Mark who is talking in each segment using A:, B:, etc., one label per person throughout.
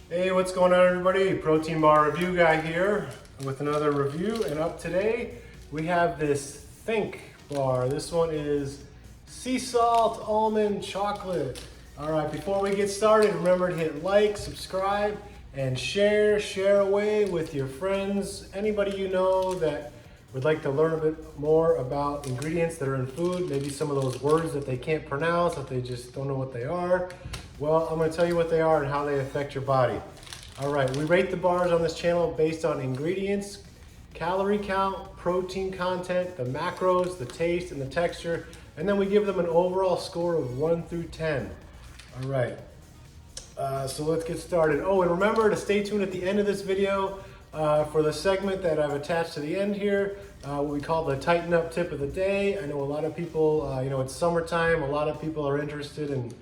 A: Hey, what's going on everybody? Protein bar review guy here with another review, and up today we have this Think bar. This one is sea salt almond chocolate. All right, before we get started, remember to hit like, subscribe, and share away with your friends, anybody you know that would like to learn a bit more about ingredients that are in food, maybe some of those words that they can't pronounce, that they just don't know what they are. Well, I'm going to tell you what they are and how they affect your body. All right, we rate the bars on this channel based on ingredients, calorie count, protein content, the macros, the taste, and the texture, and then we give them an overall score of 1 through 10. All right, so let's get started. Oh, and remember to stay tuned at the end of this video for the segment that I've attached to the end here, what we call the Tighten Up Tip of the Day. I know a lot of people, it's summertime, a lot of people are interested in,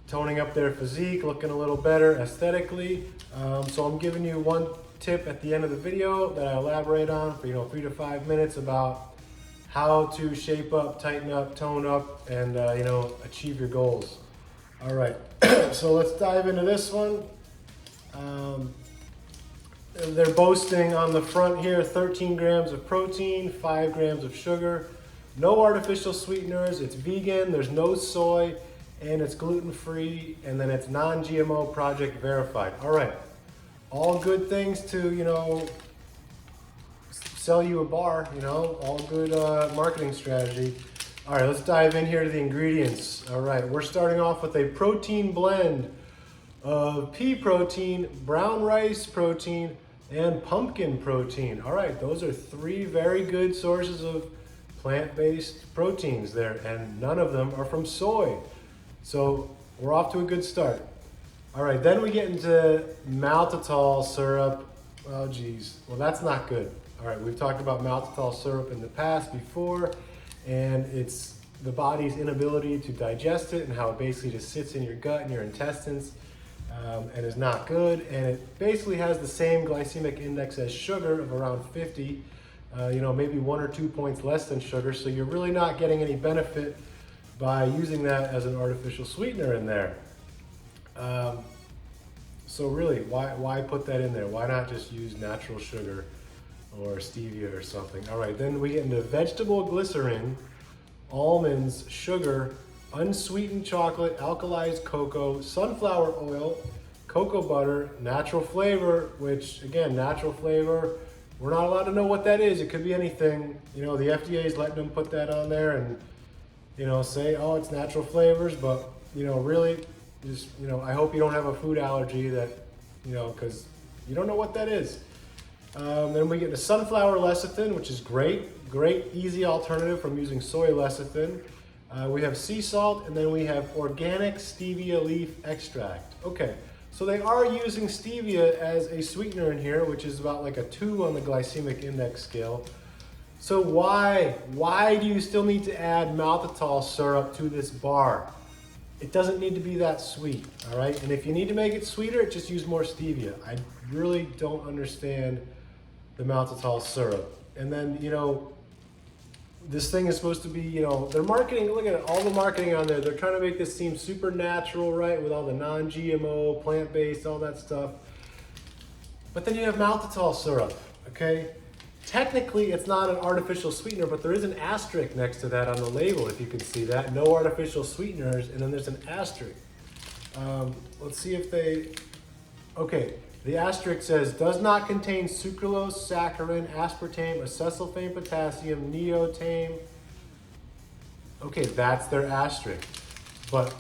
A: toning up their physique, looking a little better aesthetically. So I'm giving you one tip at the end of the video that I elaborate on for 3 to 5 minutes about how to shape up, tighten up, tone up, and achieve your goals. All right, so let's dive into this one. They're boasting on the front here 13 grams of protein, 5 grams of sugar, no artificial sweeteners, it's vegan, there's no soy, and it's gluten-free, and then it's non-GMO project verified. All right, all good things to, sell you a bar, all good marketing strategy. All right, let's dive in here to the ingredients. All right, we're starting off with a protein blend of pea protein, brown rice protein, and pumpkin protein. All right, those are 3 very good sources of plant-based proteins there, and none of them are from soy. So we're off to a good start. All right, then we get into maltitol syrup. Oh geez, well that's not good. All right, we've talked about maltitol syrup in the past before, and it's the body's inability to digest it and how it basically just sits in your gut and your intestines and is not good. And it basically has the same glycemic index as sugar of around 50, maybe 1 or 2 points less than sugar. So you're really not getting any benefit by using that as an artificial sweetener in there. So really, why put that in there? Why not just use natural sugar or stevia or something? All right, then we get into vegetable glycerin, almonds, sugar, unsweetened chocolate, alkalized cocoa, sunflower oil, cocoa butter, natural flavor, which again, natural flavor, we're not allowed to know what that is. It could be anything. The FDA is letting them put that on there and say, oh, it's natural flavors, but, really just, I hope you don't have a food allergy that, because you don't know what that is. Then we get to sunflower lecithin, which is great, easy alternative from using soy lecithin. We have sea salt, and then we have organic stevia leaf extract. Okay, so they are using stevia as a sweetener in here, which is about like a 2 on the glycemic index scale. So why do you still need to add maltitol syrup to this bar? It doesn't need to be that sweet, all right? And if you need to make it sweeter, just use more stevia. I really don't understand the maltitol syrup. And then, this thing is supposed to be, they're marketing, look at it, all the marketing on there. They're trying to make this seem super natural, right? With all the non-GMO, plant-based, all that stuff. But then you have maltitol syrup, okay? Technically, it's not an artificial sweetener, but there is an asterisk next to that on the label, if you can see that. No artificial sweeteners, and then there's an asterisk. Let's see if okay. The asterisk says, does not contain sucralose, saccharin, aspartame, acesulfame potassium, neotame. Okay, that's their asterisk. But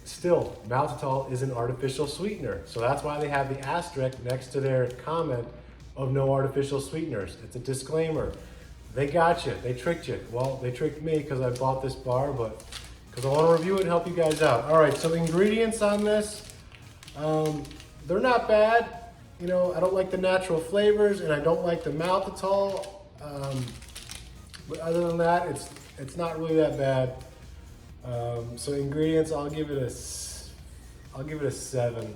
A: still, maltitol is an artificial sweetener. So that's why they have the asterisk next to their comment of no artificial sweeteners. It's a disclaimer. They got you, they tricked you. Well, they tricked me because I bought this bar, but because I want to review it and help you guys out. All right, so the ingredients on this, they're not bad. I don't like the natural flavors and I don't like the maltitol. But other than that, it's not really that bad. So ingredients, I'll give it a 7.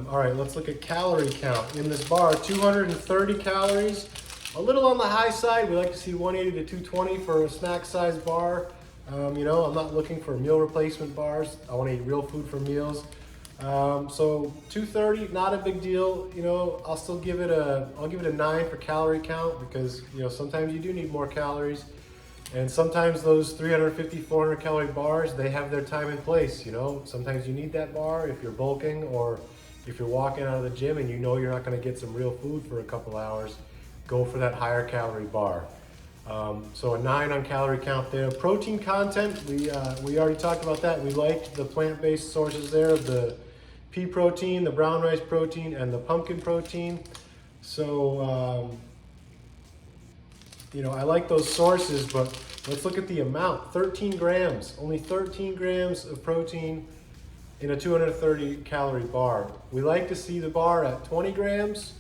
A: All right, let's look at calorie count. In this bar, 230 calories, a little on the high side. We like to see 180 to 220 for a snack size bar. I'm not looking for meal replacement bars. I want to eat real food for meals. So 230, not a big deal. You know, I'll give it a 9 for calorie count because, you know, sometimes you do need more calories. And sometimes those 350, 400 calorie bars, they have their time and place, you know. Sometimes you need that bar if you're bulking or if you're walking out of the gym and you know you're not gonna get some real food for a couple hours, go for that higher calorie bar. So a 9 on calorie count there. Protein content, we already talked about that. We liked the plant-based sources there of the pea protein, the brown rice protein, and the pumpkin protein. So, you know, I like those sources, but let's look at the amount. 13 grams, only 13 grams of protein in a 230 calorie bar. We like to see the bar at 20 grams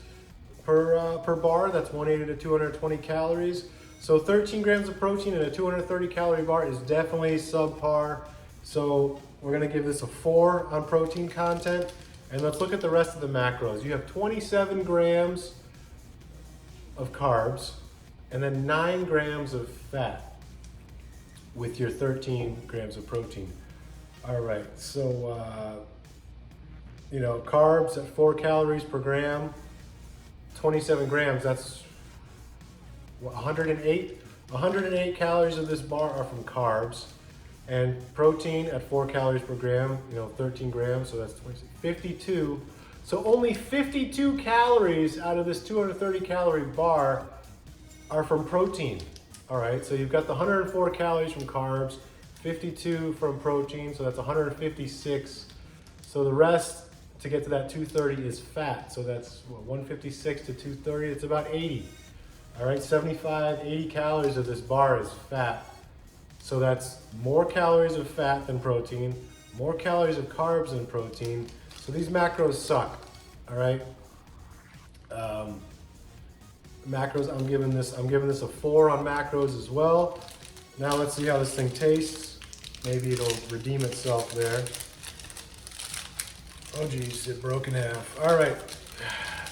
A: per bar. That's 180 to 220 calories. So 13 grams of protein in a 230 calorie bar is definitely subpar. So we're gonna give this a 4 on protein content. And let's look at the rest of the macros. You have 27 grams of carbs and then 9 grams of fat with your 13 grams of protein. All right, so, you know, carbs at 4 calories per gram, 27 grams, that's 108? 108 calories of this bar are from carbs, and protein at 4 calories per gram, you know, 13 grams, so that's 52. So only 52 calories out of this 230 calorie bar are from protein. All right, so you've got the 104 calories from carbs, 52 from protein, so that's 156. So the rest to get to that 230 is fat. So that's what, 156 to 230, it's about 80. All right, 75, 80 calories of this bar is fat. So that's more calories of fat than protein, more calories of carbs than protein. So these macros suck, all right? Macros, I'm giving this a 4 on macros as well. Now let's see how this thing tastes. Maybe it'll redeem itself there. Oh geez, it broke in half. All right,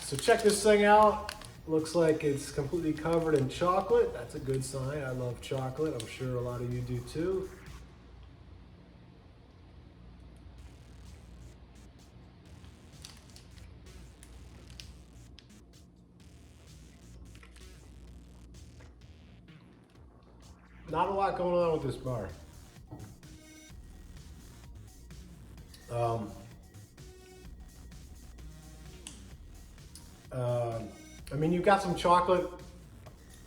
A: so check this thing out. Looks like it's completely covered in chocolate. That's a good sign. I love chocolate. I'm sure a lot of you do too. Not a lot going on with this bar. I mean, you've got some chocolate,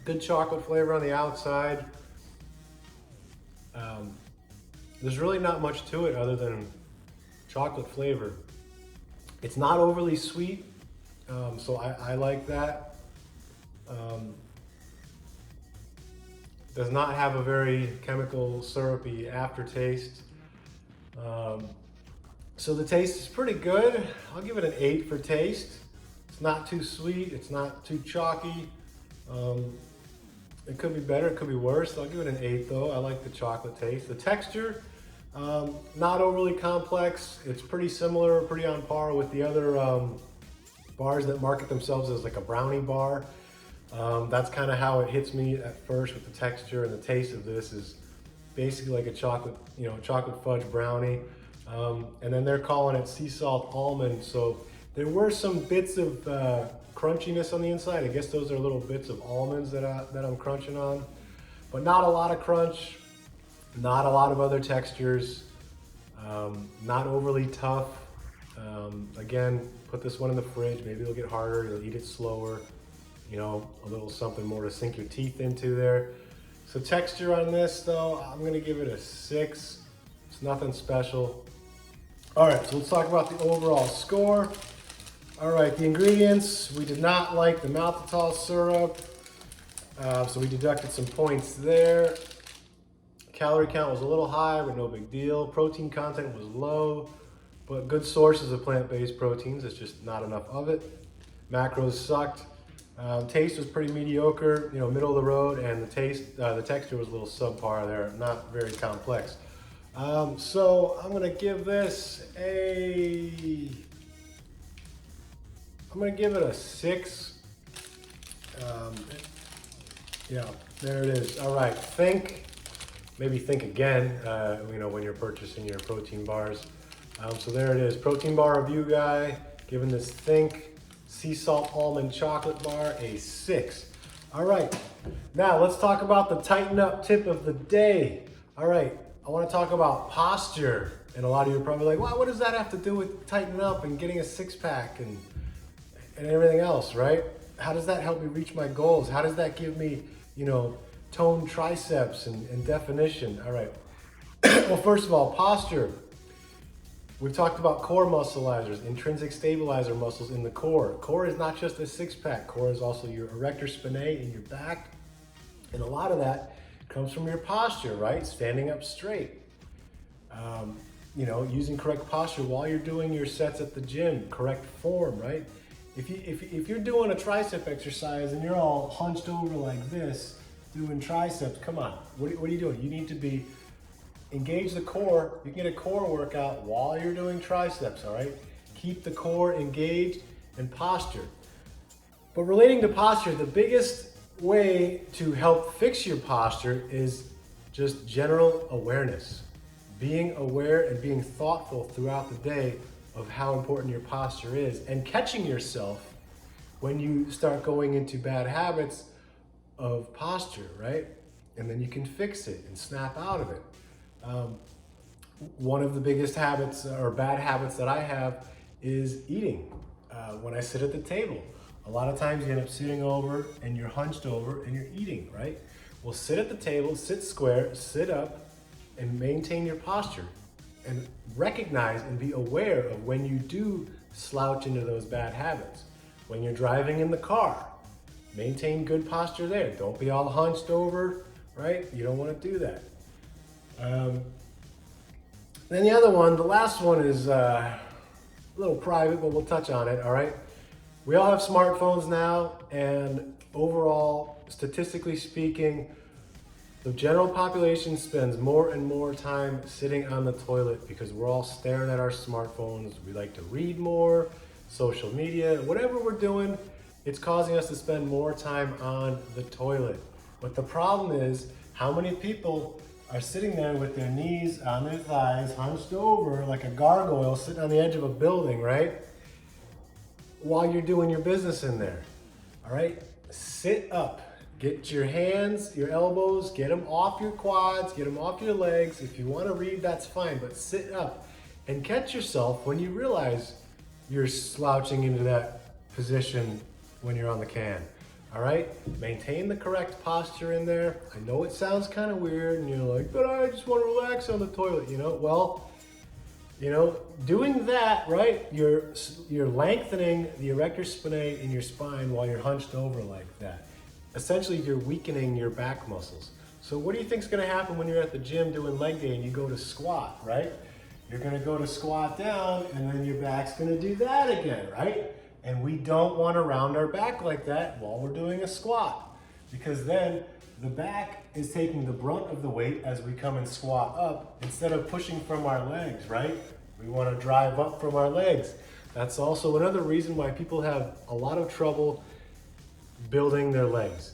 A: good chocolate flavor on the outside. There's really not much to it other than chocolate flavor. It's not overly sweet, so I like that. Does not have a very chemical syrupy aftertaste. So the taste is pretty good. I'll give it an 8 for taste. It's not too sweet, it's not too chalky. It could be better, it could be worse. I'll give it an 8 though. I like the chocolate taste. The texture, not overly complex. It's pretty similar, pretty on par with the other bars that market themselves as like a brownie bar. That's kind of how it hits me at first with the texture, and the taste of this is basically like a chocolate, you know, chocolate fudge brownie. And then they're calling it sea salt almond. So there were some bits of crunchiness on the inside. I guess those are little bits of almonds that I'm crunching on, but not a lot of crunch, not a lot of other textures, not overly tough. Again, put this one in the fridge. Maybe it'll get harder. You'll eat it slower. You know, a little something more to sink your teeth into there. So texture on this though, I'm gonna give it a 6. It's nothing special. All right, so let's talk about the overall score. All right, the ingredients, we did not like the maltitol syrup, so we deducted some points there. Calorie count was a little high, but no big deal. Protein content was low, but good sources of plant-based proteins. It's just not enough of it. Macros sucked. Taste was pretty mediocre, you know, middle of the road, and the texture was a little subpar there, not very complex. So I'm gonna give this I'm gonna give it a 6. Yeah, there it is. All right, maybe think again, you know, when you're purchasing your protein bars. So there it is, protein bar review guy, giving this Think sea salt almond chocolate bar a 6. All right, now let's talk about the tighten up tip of the day. All right, I want to talk about posture. And a lot of you are probably like, well, what does that have to do with tightening up and getting a six-pack and everything else, right? How does that help me reach my goals? How does that give me, toned triceps and definition? All right. Well, first of all, posture. We've talked about core muscleizers, intrinsic stabilizer muscles in the core. Core is not just a six-pack. Core is also your erector spinae in your back. And a lot of that comes from your posture, right? Standing up straight. Using correct posture while you're doing your sets at the gym, correct form, right? If you're doing a tricep exercise and you're all hunched over like this, doing triceps, come on, what are you doing? You need to engage the core. You can get a core workout while you're doing triceps, all right? Keep the core engaged and posture. But relating to posture, the biggest way to help fix your posture is just general awareness. Being aware and being thoughtful throughout the day of how important your posture is, and catching yourself when you start going into bad habits of posture, right? And then you can fix it and snap out of it. One of the biggest habits or bad habits that I have is eating. When I sit at the table, a lot of times you end up sitting over and you're hunched over and you're eating, right? Well, sit at the table, sit square, sit up, and maintain your posture. And recognize and be aware of when you do slouch into those bad habits. When you're driving in the car, maintain good posture there. Don't be all hunched over, right? You don't want to do that. Then the other one, the last one is a little private, but we'll touch on it, all right? We all have smartphones now, and overall, statistically speaking, the general population spends more and more time sitting on the toilet because we're all staring at our smartphones. We like to read more, social media, whatever we're doing, it's causing us to spend more time on the toilet. But the problem is, how many people are sitting there with their knees on their thighs, hunched over like a gargoyle sitting on the edge of a building, right? While you're doing your business in there, all right? Sit up. Get your hands, your elbows, get them off your quads, get them off your legs. If you want to read, that's fine, but sit up and catch yourself when you realize you're slouching into that position when you're on the can. All right? Maintain the correct posture in there. I know it sounds kind of weird and you're like, but I just want to relax on the toilet, Well, doing that, right? You're lengthening the erector spinae in your spine while you're hunched over like that. Essentially, you're weakening your back muscles. So what do you think is going to happen when you're at the gym doing leg day and you go to squat, right? You're going to go to squat down and then your back's going to do that again, right? And we don't want to round our back like that while we're doing a squat, because then the back is taking the brunt of the weight as we come and squat up instead of pushing from our legs, right? We want to drive up from our legs. That's also another reason why people have a lot of trouble building their legs,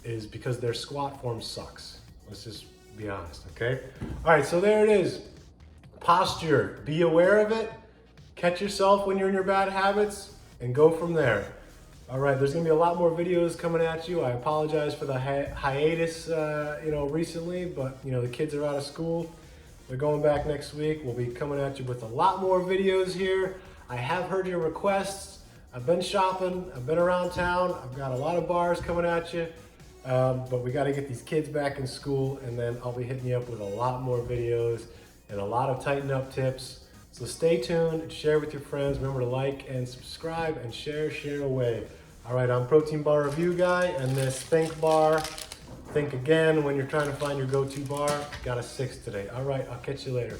A: is because their squat form sucks. Let's just be honest, okay? All right, so there it is. Posture, be aware of it, catch yourself when you're in your bad habits, and go from there. All right, there's gonna be a lot more videos coming at you. I apologize for the hiatus, recently, but the kids are out of school. They're going back next week. We'll be coming at you with a lot more videos here. I have heard your requests. I've been shopping, I've been around town, I've got a lot of bars coming at you, but we gotta get these kids back in school, and then I'll be hitting you up with a lot more videos and a lot of tighten up tips. So stay tuned, share with your friends, remember to like and subscribe and share away. All right, I'm Protein Bar Review Guy, and this Think Bar, think again when you're trying to find your go-to bar, got a 6 today. All right, I'll catch you later.